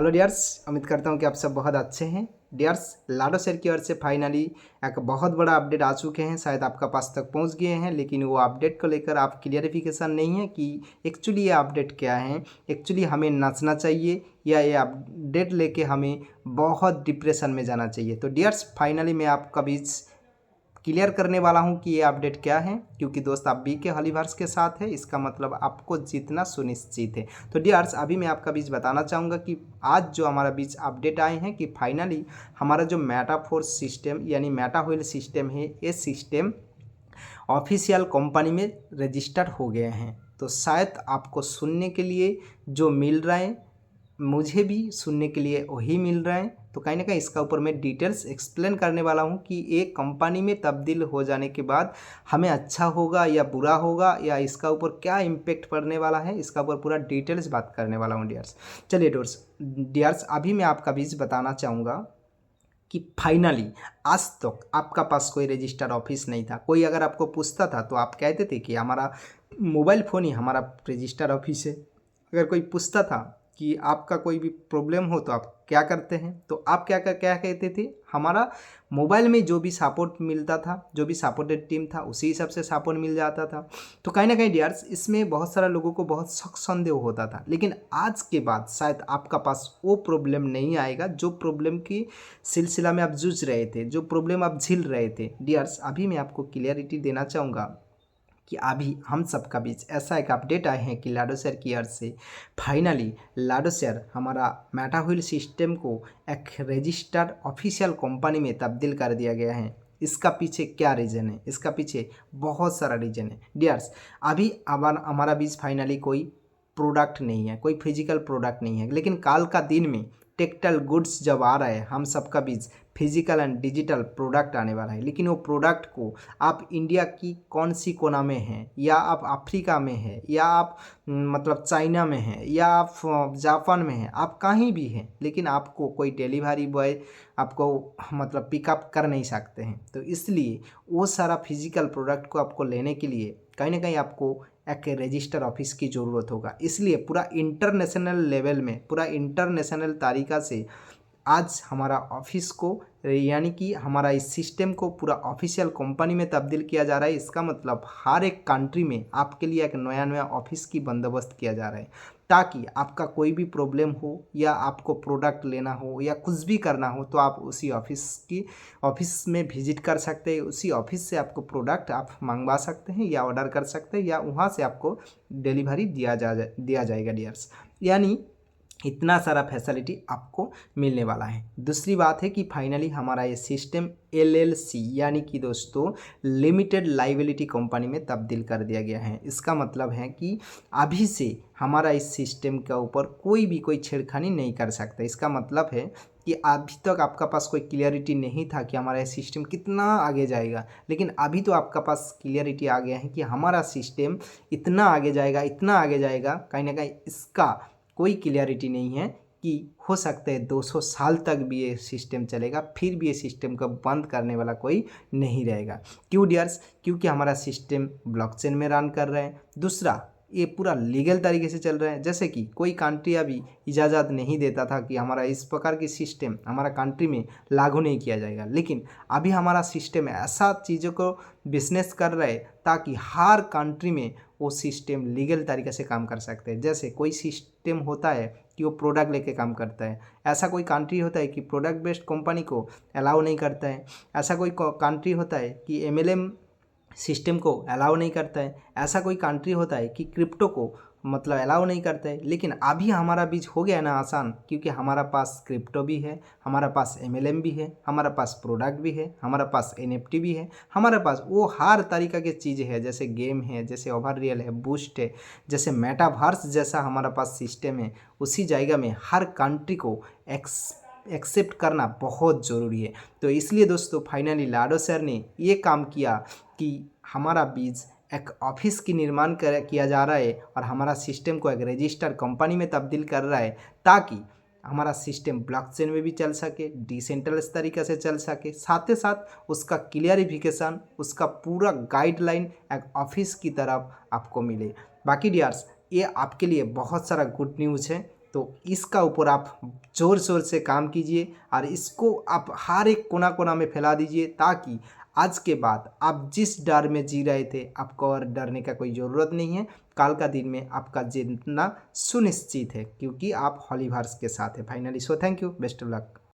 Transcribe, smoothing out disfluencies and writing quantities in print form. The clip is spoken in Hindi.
हेलो डियर्स, उम्मीद करता हूँ कि आप सब बहुत अच्छे हैं। डियर्स, लाडो शेयर की ओर से फाइनली एक बहुत बड़ा अपडेट आ चुके हैं, शायद आपका पास तक पहुँच गए हैं, लेकिन वो अपडेट को लेकर आप क्लियरिफिकेशन नहीं है कि एक्चुअली ये अपडेट क्या है। एक्चुअली हमें नाचना चाहिए या ये अपडेट लेके हमें बहुत डिप्रेशन में जाना चाहिए। तो डियर्स, फाइनली मैं आपका बीच क्लियर करने वाला हूं कि ये अपडेट क्या है, क्योंकि दोस्त आप बी के हॉलीवर्स के साथ है, इसका मतलब आपको जीतना सुनिश्चित है। तो डियर्स, अभी मैं आपका बीच बताना चाहूँगा कि आज जो हमारा बीच अपडेट आए हैं कि फाइनली हमारा जो मेटाफोर्स सिस्टम यानी मेटाव्हील सिस्टम है, ये सिस्टम ऑफिशियल कंपनी में रजिस्टर्ड हो गए हैं। तो शायद आपको सुनने के लिए जो मिल रहा है, मुझे भी सुनने के लिए वही मिल रहा है। तो कहीं ना कहीं इसका ऊपर मैं डिटेल्स एक्सप्लेन करने वाला हूँ कि एक कंपनी में तब्दील हो जाने के बाद हमें अच्छा होगा या बुरा होगा, या इसका ऊपर क्या इम्पेक्ट पड़ने वाला है, इसका ऊपर पूरा डिटेल्स बात करने वाला हूँ डियर्स। चलिए डियर्स, अभी मैं आपका बीच बताना चाहूँगा कि फाइनली आज तक आपका पास कोई रजिस्टर्ड ऑफिस नहीं था। कोई अगर आपको पूछता था तो आप कहते थे कि हमारा मोबाइल फ़ोन ही हमारा रजिस्टर्ड ऑफिस है। अगर कोई पूछता था कि आपका कोई भी प्रॉब्लम हो तो आप क्या करते हैं, तो आप क्या कहते थे, हमारा मोबाइल में जो भी सपोर्ट मिलता था, जो भी सपोर्टेड टीम था, उसी हिसाब से सपोर्ट मिल जाता था। तो कहीं ना कहीं डियर्स, इसमें बहुत सारा लोगों को बहुत शक संदेह होता था, लेकिन आज के बाद शायद आपका पास वो प्रॉब्लम नहीं आएगा जो प्रॉब्लम की सिलसिला में आप जूझ रहे थे, जो प्रॉब्लम आप झेल रहे थे। डियर्स, अभी मैं आपको क्लियरिटी देना चाहूँगा कि अभी हम सबका बीच ऐसा एक अपडेट आए हैं कि लाडो शेयर की ओर से फाइनली लाडो शेयर हमारा मेटाव्हील सिस्टम को एक रजिस्टर्ड ऑफिशियल कंपनी में तब्दील कर दिया गया है। इसका पीछे क्या रीज़न है? इसका पीछे बहुत सारा रीज़न है डियर्स। अभी हमारा बीच फाइनली कोई प्रोडक्ट नहीं है, कोई फिजिकल प्रोडक्ट नहीं है, लेकिन काल का दिन में टेक्सटाइल गुड्स जब आ रहा है, हम सबका बीच फिजिकल एंड डिजिटल प्रोडक्ट आने वाला है। लेकिन वो प्रोडक्ट को आप इंडिया की कौन सी कोना में हैं, या आप अफ्रीका में हैं, या आप मतलब चाइना में हैं, या आप जापान में हैं, आप कहीं भी हैं, लेकिन आपको कोई डिलीवरी बॉय आपको मतलब पिकअप कर नहीं सकते हैं। तो इसलिए वो सारा फिजिकल प्रोडक्ट को आपको लेने के लिए कहीं ना कहीं आपको एक रजिस्टर ऑफिस की ज़रूरत होगा। इसलिए पूरा इंटरनेशनल लेवल में, पूरा इंटरनेशनल तरीक़ा से आज हमारा ऑफिस को यानी कि हमारा इस सिस्टम को पूरा ऑफिशियल कंपनी में तब्दील किया जा रहा है। इसका मतलब हर एक कंट्री में आपके लिए एक नया नया ऑफिस की बंदोबस्त किया जा रहा है, ताकि आपका कोई भी प्रॉब्लम हो या आपको प्रोडक्ट लेना हो या कुछ भी करना हो तो आप उसी ऑफिस में विजिट कर सकते हैं। उसी ऑफिस से आपको प्रोडक्ट आप मंगवा सकते हैं या ऑर्डर कर सकते हैं, या वहाँ से आपको डिलीवरी दिया जाएगा डियर्स। यानी इतना सारा फैसिलिटी आपको मिलने वाला है। दूसरी बात है कि फाइनली हमारा ये सिस्टम LLC यानी कि दोस्तों लिमिटेड लाइबिलिटी कंपनी में तब्दील कर दिया गया है। इसका मतलब है कि अभी से हमारा इस सिस्टम के ऊपर कोई छेड़खानी नहीं कर सकता। इसका मतलब है कि अभी तक आपका पास कोई क्लियरिटी नहीं था कि हमारा सिस्टम कितना आगे जाएगा, लेकिन अभी तो आपका पास क्लियरिटी आ गया है कि हमारा सिस्टम इतना आगे जाएगा, इतना आगे जाएगा। कहीं ना कहीं इसका कोई क्लियरिटी नहीं है कि हो सकता है 200 साल तक भी ये सिस्टम चलेगा, फिर भी ये सिस्टम को बंद करने वाला कोई नहीं रहेगा। क्यों डियर्स? क्योंकि हमारा सिस्टम ब्लॉकचेन में रन कर रहा है। दूसरा, ये पूरा लीगल तरीके से चल रहा है। जैसे कि कोई कंट्री अभी इजाज़त नहीं देता था कि हमारा इस प्रकार की सिस्टम हमारा कंट्री में लागू नहीं किया जाएगा, लेकिन अभी हमारा सिस्टम ऐसा चीज़ों को बिजनेस कर रहा है ताकि हर कंट्री में वो सिस्टम लीगल तरीके से काम कर सकते हैं। जैसे कोई सिस्टम होता है कि वो प्रोडक्ट लेके काम करता है, ऐसा कोई कंट्री होता है कि प्रोडक्ट बेस्ड कंपनी को अलाउ नहीं करता है, ऐसा कोई कंट्री होता है कि MLM सिस्टम को अलाउ नहीं करता है, ऐसा कोई कंट्री होता है कि क्रिप्टो को मतलब अलाउ नहीं करता है। लेकिन अभी हमारा बीच हो गया ना आसान, क्योंकि हमारा पास क्रिप्टो भी है, हमारा पास MLM भी है, हमारा पास प्रोडक्ट भी है, हमारा पास NFT भी है, हमारे पास वो हर तरीक़ा की चीज़ें हैं। जैसे गेम है, जैसे ओवर रियल है, बूस्ट है, जैसे मेटावर्स जैसा हमारा पास सिस्टम है। उसी जगह में हर कंट्री को एक्सेप्ट करना बहुत ज़रूरी है। तो इसलिए दोस्तों फाइनली लाडो सर ने ये काम किया कि हमारा बीच एक ऑफिस की निर्माण किया जा रहा है और हमारा सिस्टम को एक रजिस्टर्ड कंपनी में तब्दील कर रहा है, ताकि हमारा सिस्टम ब्लॉकचेन में भी चल सके, डिसेंट्रलाइज तरीके से चल सके, साथ ही साथ उसका क्लियरिफिकेशन, उसका पूरा गाइडलाइन एक ऑफिस की तरफ आपको मिले। बाकी डियर्स, ये आपके लिए बहुत सारा गुड न्यूज़ है। तो इसका ऊपर आप ज़ोर शोर से काम कीजिए और इसको आप हर एक कोना कोना में फैला दीजिए, ताकि आज के बाद आप जिस डर में जी रहे थे आपको और डरने का कोई ज़रूरत नहीं है। कल का दिन में आपका जीतना सुनिश्चित है, क्योंकि आप हॉलीवर्स के साथ हैं finally. So thank you, best of luck.